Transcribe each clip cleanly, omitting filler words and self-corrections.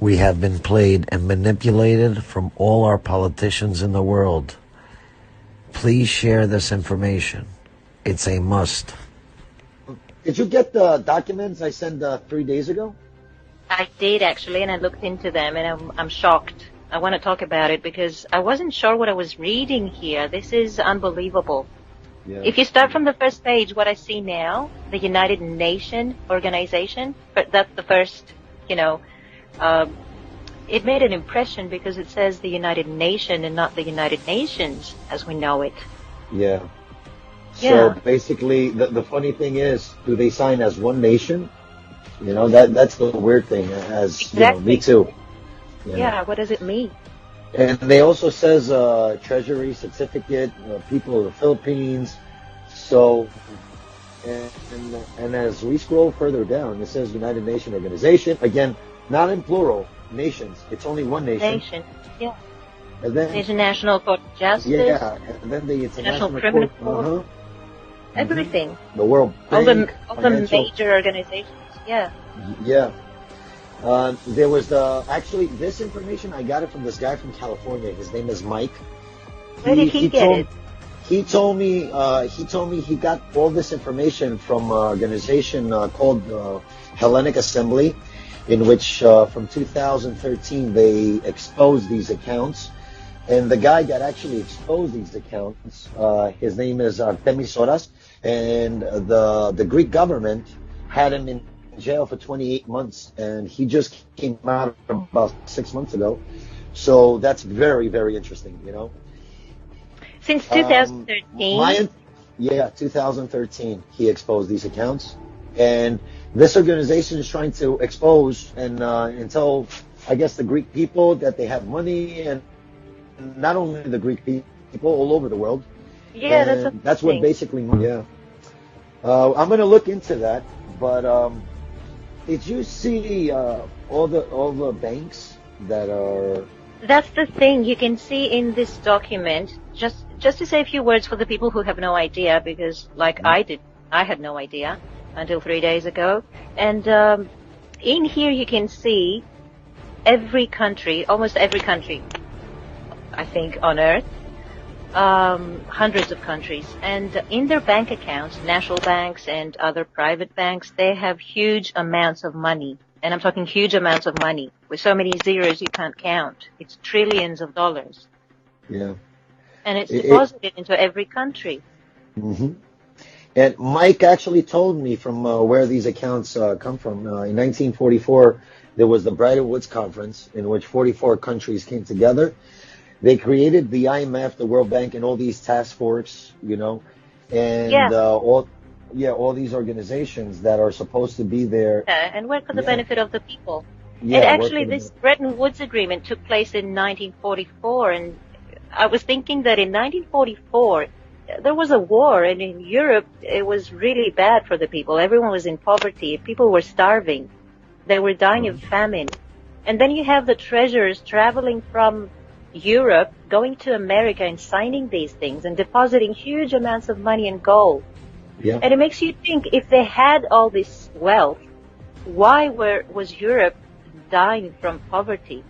We have been played and manipulated from all our politicians in the world. Please share this information. It's a must. Did you get the documents I sent 3 days ago? I did actually, and I looked into them, and I'm shocked. I want to talk about it because I wasn't sure what I was reading here. This is unbelievable. Yeah. If you start from the first page, what I see now, the United Nations organization, but that's the first, it made an impression because it says the United Nations and not the United Nations as we know it. Yeah. So basically, the funny thing is, do they sign as one nation? That's the weird thing. As exactly. Me too. Yeah. What does it mean? And they also says Treasury certificate, people of the Philippines. So, and as we scroll further down, it says United Nations Organization. Again, not in plural, nations. It's only one nation. Nation, yeah. And then International Court of Justice. Yeah, and then the International Criminal Court. Court. Everything. The World Bank. All the major organizations. Yeah. Yeah. There was actually this information, I got it from this guy from California. His name is Mike. Where did he get it? He told me he got all this information from an organization called Hellenic Assembly, in which from 2013 they exposed these accounts. And the guy that actually exposed these accounts, his name is Artemis Soras, and the Greek government had him in jail for 28 months, and he just came out about 6 months ago. So that's very, very interesting, Since 2013? 2013, he exposed these accounts. And this organization is trying to expose and tell, I guess, the Greek people that they have money, and not only the Greek people, all over the world. Yeah, and that's what basically, I'm going to look into that, but did you see all the banks that are... That's the thing you can see in this document. Just to say a few words for the people who have no idea, because like I did, I had no idea until 3 days ago. And in here you can see every country, almost every country, I think, on Earth, hundreds of countries, and in their bank accounts, national banks and other private banks, they have huge amounts of money. And I'm talking huge amounts of money with so many zeros you can't count. It's trillions of dollars. Yeah. And it's deposited into every country. Mm-hmm. And Mike actually told me from where these accounts come from. In 1944, there was the Bretton Woods Conference in which 44 countries came together. They created the IMF, the World Bank, and all these task force, and all these organizations that are supposed to be there. Yeah, and work for the benefit of the people. Yeah, and actually, this Bretton Woods Agreement took place in 1944, and I was thinking that in 1944, there was a war, and in Europe, it was really bad for the people. Everyone was in poverty. People were starving. They were dying of famine. And then you have the treasurers traveling from Europe, going to America and signing these things and depositing huge amounts of money and gold. Yeah. And it makes you think, if they had all this wealth, why was Europe dying from poverty?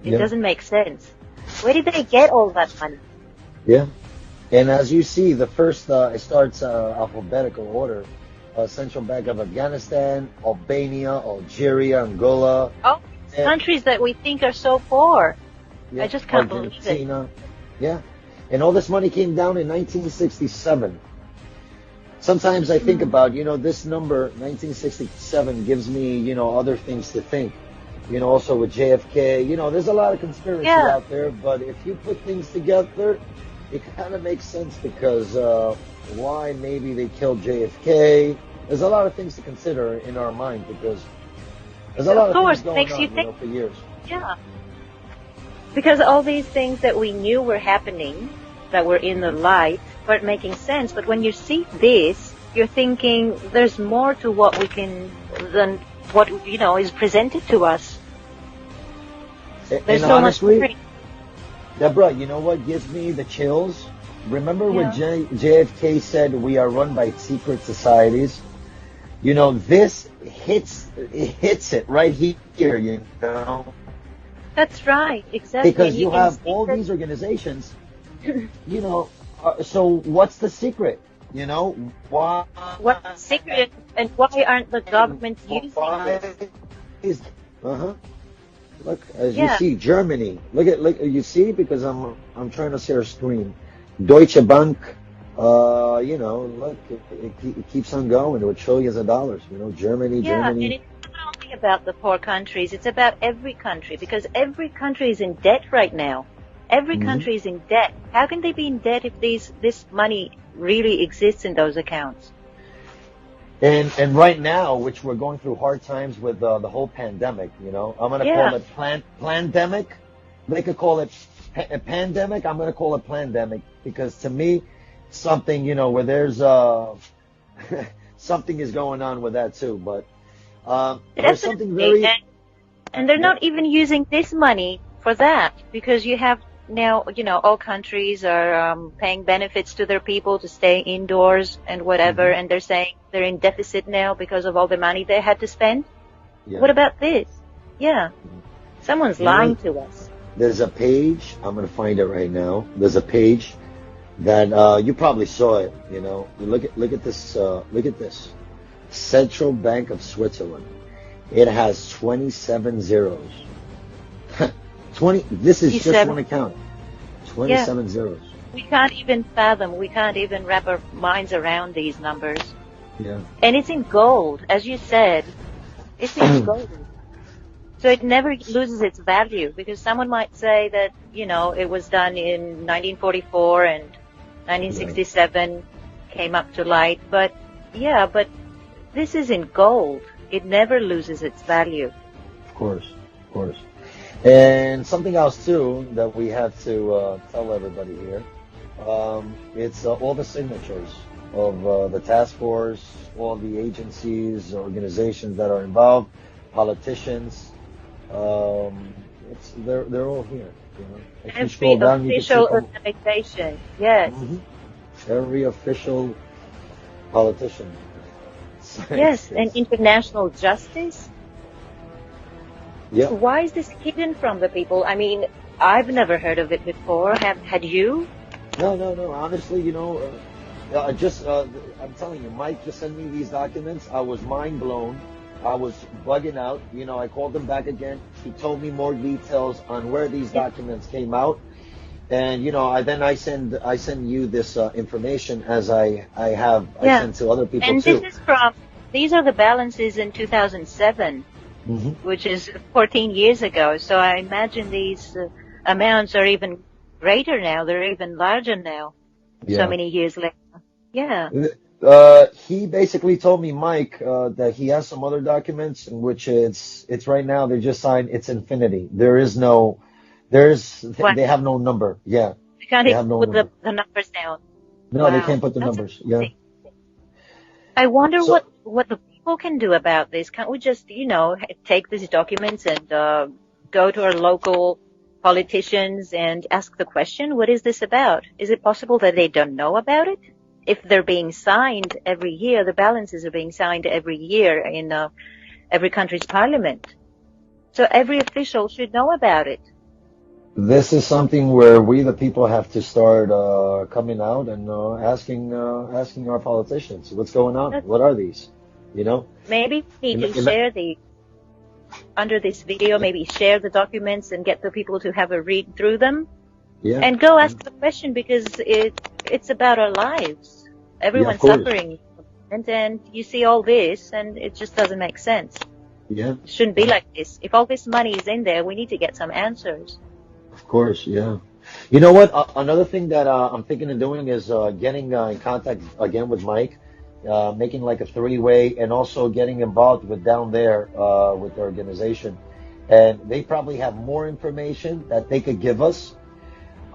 It doesn't make sense. Where did they get all that money? Yeah. And as you see, the first, it starts alphabetical order. Central Bank of Afghanistan, Albania, Algeria, Angola. Oh, countries that we think are so poor. Yeah, I just can't Argentina. believe it. Yeah. And all this money came down in 1967. Sometimes I think about, this number, 1967, gives me, other things to think. Also with JFK, there's a lot of conspiracy out there, but if you put things together, it kind of makes sense because why maybe they killed JFK. There's a lot of things to consider in our mind because there's a lot of things going on, for years. Yeah. Because all these things that we knew were happening, that were in the light, weren't making sense. But when you see this, you're thinking there's more to what than what, is presented to us. There's so honestly, much. Deborah, you know what gives me the chills? Remember when JFK said we are run by secret societies? This hits it right here, That's right, exactly. Because you have all these organizations, you know, so what's the secret? You know, why? What's the secret, and why aren't the governments using it? Look, as you see, Germany. Look, you see, because I'm trying to share a screen. Deutsche Bank, you know, look, it keeps on going with trillions of dollars. You know, Germany. And it's not only about the poor countries, it's about every country, because every country is in debt right now. Every country is in debt. How can they be in debt if this money really exists in those accounts? And right now, which we're going through hard times with the whole pandemic, you know, I'm going to call it plandemic. They could call it a pandemic. I'm going to call it plandemic, because to me, something, you know, where there's something is going on with that too. But there's something very... And they're not even using this money for that, because you have now, you know, all countries are paying benefits to their people to stay indoors and whatever, and they're saying they're in deficit now because of all the money they had to spend. What about this? Someone's lying to us. There's a page, I'm going to find it right now. There's a page that you probably saw it, you know. Look at this. Central Bank of Switzerland. It has 27 zeros. 20. This is just one account. 27 zeros. We can't even fathom. We can't even wrap our minds around these numbers. Yeah. And it's in gold, as you said. It's in gold. So it never loses its value, because someone might say that, you know, it was done in 1944 and 1967 came up to light. But this is in gold. It never loses its value. Of course. And something else too that we have to tell everybody here, it's all the signatures of the task force, all the agencies, organizations that are involved, politicians. They're all here. You know, if you scroll down, you can see official organization. Yes. Every official politician. Yes, and international justice. Yeah. Why is this hidden from the people? I mean, I've never heard of it before. Had you? No. Honestly, you know, I'm telling you, Mike just sent me these documents. I was mind blown. I was bugging out. You know, I called him back again. He told me more details on where these documents came out. And, you know, I send you this information as I send to other people and too. These are the balances in 2007. Which is 14 years ago. So I imagine these amounts are even greater now. They're even larger now. So many years later. Yeah. He basically told me, Mike, that he has some other documents in which it's right now. They just signed. It's infinity. They have no number. Yeah. They can't even put the numbers down. No, they can't put the numbers. Amazing. Yeah. I wonder what the people can do about this. Can't we just, you know, take these documents and go to our local politicians and ask the question, what is this about? Is it possible that they don't know about it? If they're being signed every year, the balances are being signed every year in every country's parliament. So every official should know about it. This is something where we, the people, have to start coming out and asking our politicians, what's going on? What are these? You know? Maybe we need to share under this video, maybe share the documents and get the people to have a read through them. Yeah. And go ask the question, because it's about our lives. Everyone's suffering. And then you see all this and it just doesn't make sense. Yeah. It shouldn't be like this. If all this money is in there, we need to get some answers. Of course, yeah. You know what? Another thing that I'm thinking of doing is getting in contact again with Mike, making like a 3-way, and also getting involved with down there with the organization. And they probably have more information that they could give us,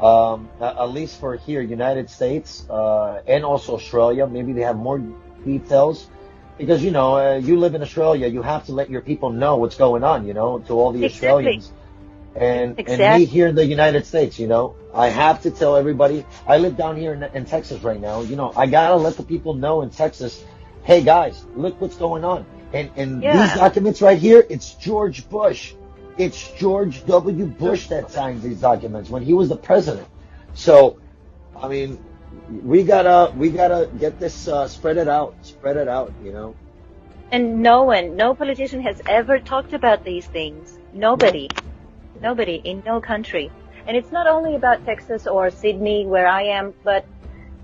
at least for here, United States, and also Australia. Maybe they have more details. Because, you know, you live in Australia, you have to let your people know what's going on, you know, to all the Australians. And me here in the United States, you know, I have to tell everybody. I live down here in Texas right now. You know, I got to let the people know in Texas, hey, guys, look what's going on. And these documents right here, it's George Bush. It's George W. Bush that signed these documents when he was the president. So, I mean, we gotta get this, spread it out, you know. And no politician has ever talked about these things. Nobody in no country. And it's not only about Texas or Sydney where I am, but,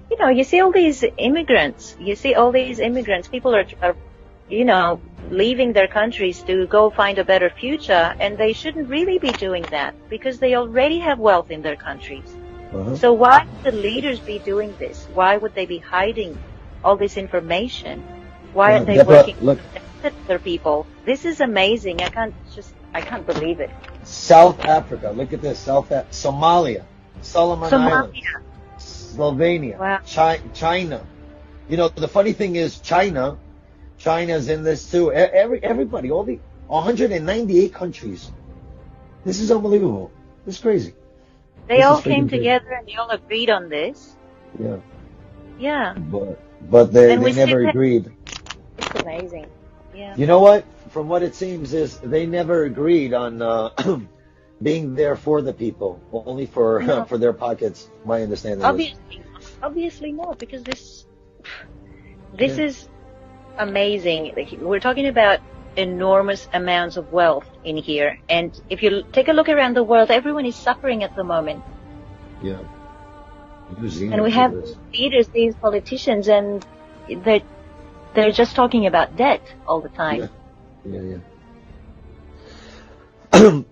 you know, you see all these immigrants. People are you know, leaving their countries to go find a better future, and they shouldn't really be doing that because they already have wealth in their countries. Uh-huh. So why would the leaders be doing this? Why would they be hiding all this information? Why aren't they working with their people? This is amazing. I can't believe it. South Africa, look at this. Somalia, Solomon Islands, Slovenia, wow. China. You know, the funny thing is China's in this too. Everybody, all the 198 countries. This is unbelievable. This is crazy. They all came together and they all agreed on this. Yeah. Yeah. But they never agreed. It's amazing. Yeah. You know what? From what it seems is they never agreed on being there for the people, only for for their pockets. My understanding obviously not, because this is amazing. We're talking about enormous amounts of wealth in here, and if you take a look around the world, everyone is suffering at the moment. Yeah. And we have leaders, these politicians, and they're just talking about debt all the time. Yeah.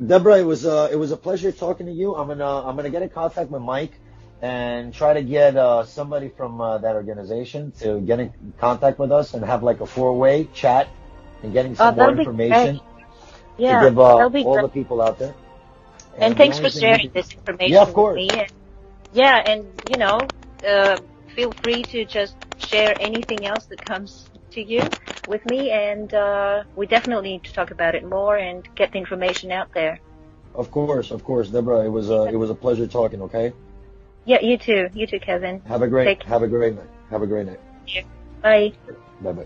Deborah, it was a pleasure talking to you. I'm gonna get in contact with Mike and try to get somebody from that organization to get in contact with us and have like a 4-way chat and getting some more information to give all the people out there. And thanks for sharing this information with me. And you know, feel free to just share anything else that comes to you with me, and we definitely need to talk about it more and get the information out there. Of course, Deborah. It was a pleasure talking. Okay. Yeah, you too, Kevin. Have a great night. Yeah. Bye. Bye.